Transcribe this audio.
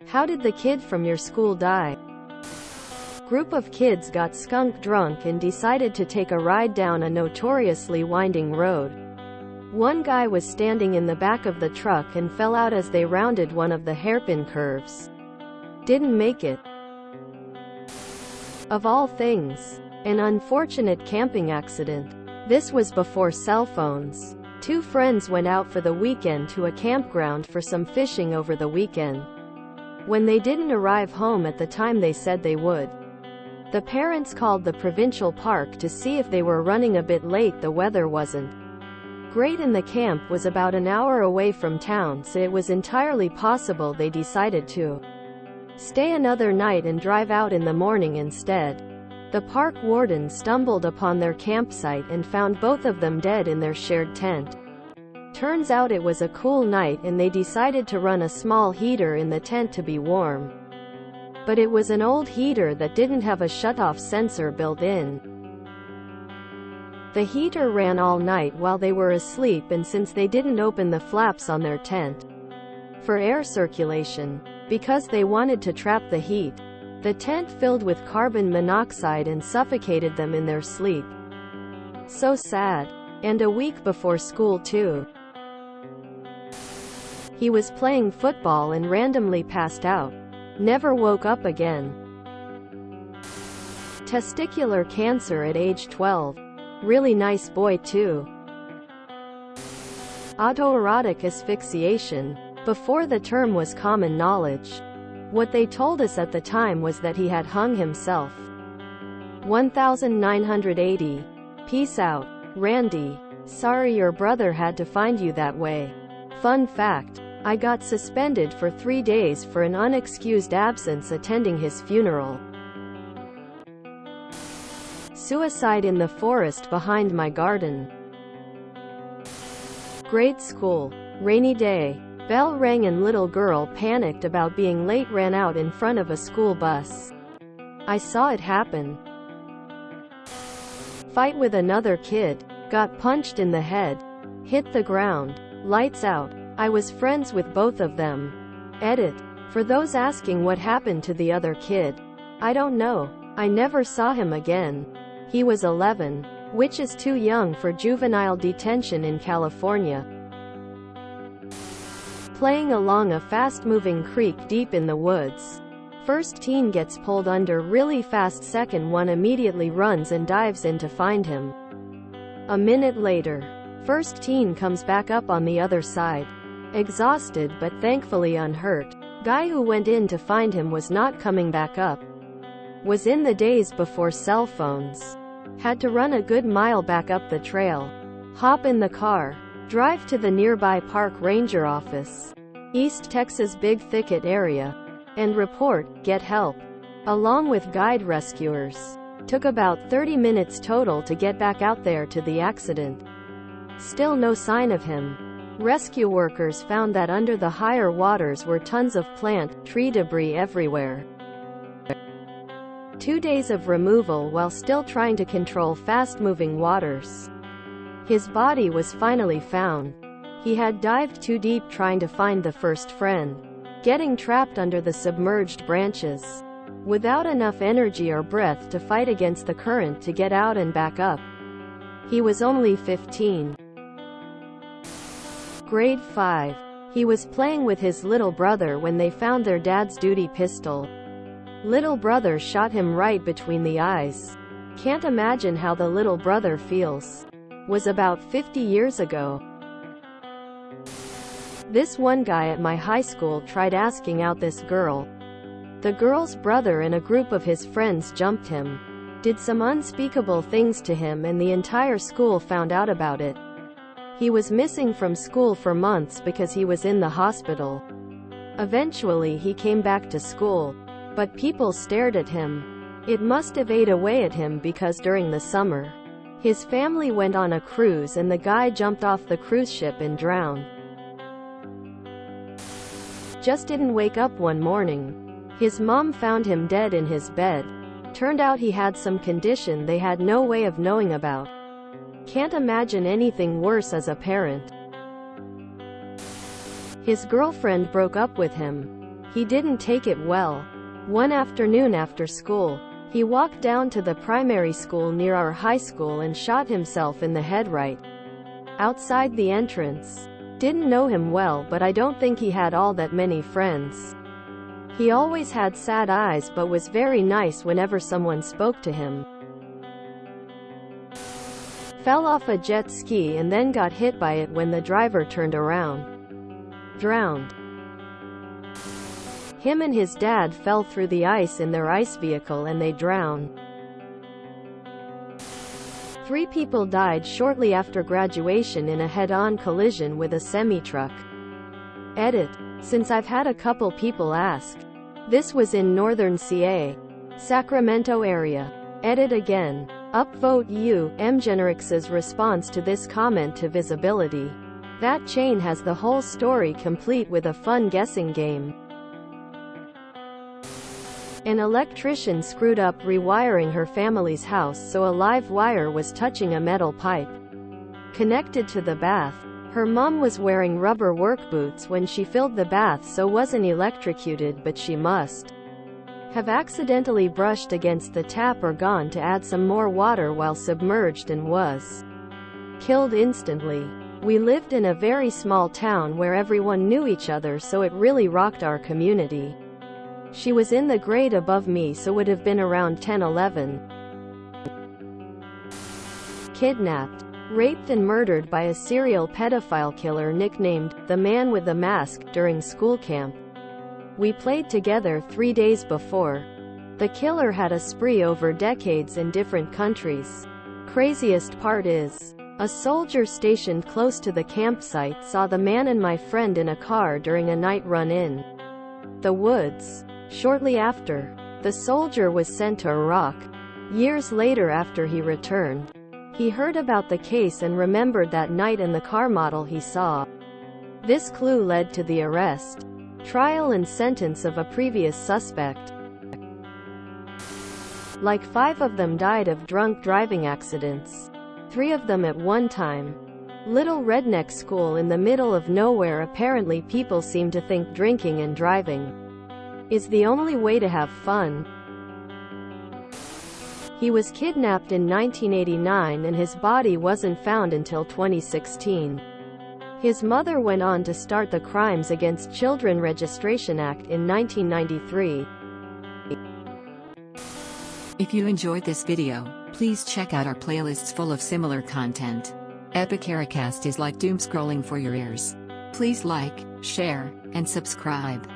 How did the kid from your school die? Group of kids got skunk drunk and decided to take a ride down a notoriously winding road. One guy was standing in the back of the truck and fell out as they rounded one of the hairpin curves. Didn't make it. Of all things, an unfortunate camping accident. This was before cell phones. Two friends went out for the weekend to a campground for some fishing over the weekend. When they didn't arrive home at the time they said they would, the parents called the provincial park to see if they were running a bit late. The weather wasn't great and the camp was about an hour away from town, so it was entirely possible they decided to stay another night and drive out in the morning instead. The park warden stumbled upon their campsite and found both of them dead in their shared tent. Turns out it was a cool night and they decided to run a small heater in the tent to be warm. But it was an old heater that didn't have a shutoff sensor built in. The heater ran all night while they were asleep, and since they didn't open the flaps on their tent for air circulation, because they wanted to trap the heat, the tent filled with carbon monoxide and suffocated them in their sleep. So sad. And a week before school too. He was playing football and randomly passed out. Never woke up again. Testicular cancer at age 12. Really nice boy too. Autoerotic asphyxiation. Before the term was common knowledge. What they told us at the time was that he had hung himself. 1980. Peace out, Randy. Sorry your brother had to find you that way. Fun fact. I got suspended for 3 days for an unexcused absence attending his funeral. Suicide in the forest behind my garden. Grade school. Rainy day. Bell rang and little girl panicked about being late, ran out in front of a school bus. I saw it happen. Fight with another kid. Got punched in the head. Hit the ground. Lights out. I was friends with both of them. Edit. For those asking what happened to the other kid. I don't know. I never saw him again. He was 11, which is too young for juvenile detention in California. Playing along a fast-moving creek deep in the woods. First teen gets pulled under really fast, second one immediately runs and dives in to find him. A minute later, first teen comes back up on the other side. Exhausted but thankfully unhurt. Guy who went in to find him was not coming back up. Was in the days before cell phones. Had to run a good mile back up the trail. Hop in the car. Drive to the nearby park ranger office. East Texas Big Thicket area. And report, get help. Along with guide rescuers. Took about 30 minutes total to get back out there to the accident. Still no sign of him. Rescue workers found that under the higher waters were tons of plant, tree debris everywhere. 2 days of removal while still trying to control fast-moving waters. His body was finally found. He had dived too deep trying to find the first friend. Getting trapped under the submerged branches. Without enough energy or breath to fight against the current to get out and back up. He was only 15. Grade 5. He was playing with his little brother when they found their dad's duty pistol. Little brother shot him right between the eyes. Can't imagine how the little brother feels. Was about 50 years ago. This one guy at my high school tried asking out this girl. The girl's brother and a group of his friends jumped him. Did some unspeakable things to him and the entire school found out about it. He was missing from school for months because he was in the hospital. Eventually he came back to school. But people stared at him. It must have ate away at him because during the summer, his family went on a cruise and the guy jumped off the cruise ship and drowned. Just didn't wake up one morning. His mom found him dead in his bed. Turned out he had some condition they had no way of knowing about. Can't imagine anything worse as a parent. His girlfriend broke up with him. He didn't take it well. One afternoon after school, he walked down to the primary school near our high school and shot himself in the head right outside the entrance. Didn't know him well, but I don't think he had all that many friends. He always had sad eyes but was very nice whenever someone spoke to him. Fell off a jet ski and then got hit by it when the driver turned around. Drowned. Him and his dad fell through the ice in their ice vehicle and they drowned. 3 people died shortly after graduation in a head-on collision with a semi-truck. Edit. Since I've had a couple people ask. This was in northern CA. Sacramento area. Edit again. Upvote U. Mgenerix's response to this comment to visibility. That chain has the whole story complete with a fun guessing game. An electrician screwed up rewiring her family's house so a live wire was touching a metal pipe connected to the bath. Her mom was wearing rubber work boots when she filled the bath, so wasn't electrocuted, but she must have accidentally brushed against the tap or gone to add some more water while submerged and was killed instantly. We lived in a very small town where everyone knew each other, so it really rocked our community. She was in the grade above me, so would have been around 10-11. Kidnapped, raped and murdered by a serial pedophile killer nicknamed the Man with the Mask during school camp. We played together 3 days before. The killer had a spree over decades in different countries. Craziest part is, a soldier stationed close to the campsite saw the man and my friend in a car during a night run in the woods. Shortly after, the soldier was sent to Iraq. Years later, after he returned, he heard about the case and remembered that night and the car model he saw. This clue led to the arrest, trial and sentence of a previous suspect. Like 5 of them died of drunk driving accidents. 3 of them at one time. Little redneck school in the middle of nowhere. Apparently people seem to think drinking and driving is the only way to have fun. He was kidnapped in 1989 and his body wasn't found until 2016. His mother went on to start the Crimes Against Children Registration Act in 1993. If you enjoyed this video, please check out our playlists full of similar content. Epicaricast is like doom scrolling for your ears. Please like, share, and subscribe.